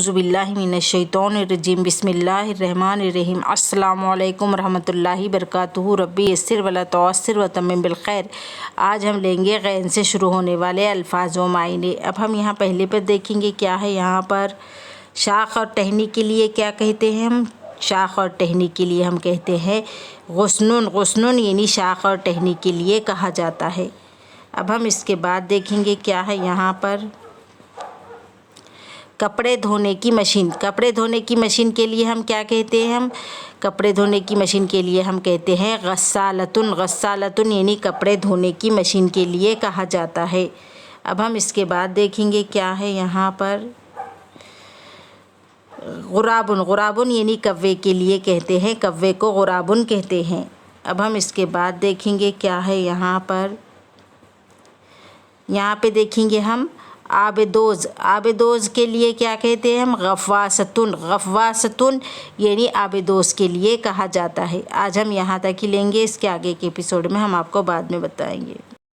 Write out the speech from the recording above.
औज़ुबिल्लाहि मिनश्शैतानिर्रजीम बिस्मिल्लाहिर्रहमानिर्रहीम अस्सलामु अलैकुम रहमतुल्लाहि बरकातुहू रब्बी यस्सिर वला तुअस्सिर व तम्मिम बिल खैर। आज हम लेंगे गैन से शुरू होने वाले अल्फाज व मायने। अब हम यहाँ पहले पर देखेंगे क्या है। यहाँ पर शाख और टहनी के लिए क्या कहते हैं हम। शाख और टहनी के लिए हम कहते हैं गुस्नुन। गुस्नुन यानी शाख और टहनी के लिए कहा जाता है। अब हम इसके बाद देखेंगे क्या है। यहाँ पर कपड़े धोने की मशीन। कपड़े धोने की मशीन के लिए हम क्या कहते हैं। हम कपड़े धोने की मशीन के लिए हम कहते हैं गस्सालतुन। गस्सालतुन यानी कपड़े धोने की मशीन के लिए कहा जाता है। अब हम इसके बाद देखेंगे क्या है। यहाँ पर गुराबुन। गुराबुन यानी कव्वे के लिए कहते हैं, कव्वे को गुराबुन कहते हैं। अब हम इसके बाद देखेंगे क्या है। यहाँ पे देखेंगे हम आबेदोज़। आबेदोज़ के लिए क्या कहते हैं हम। गफ़वासतुन। गफ़वासतुन यानी आबेदोज़ के लिए कहा जाता है। आज हम यहाँ तक ही लेंगे। इसके आगे के एपिसोड में हम आपको बाद में बताएंगे।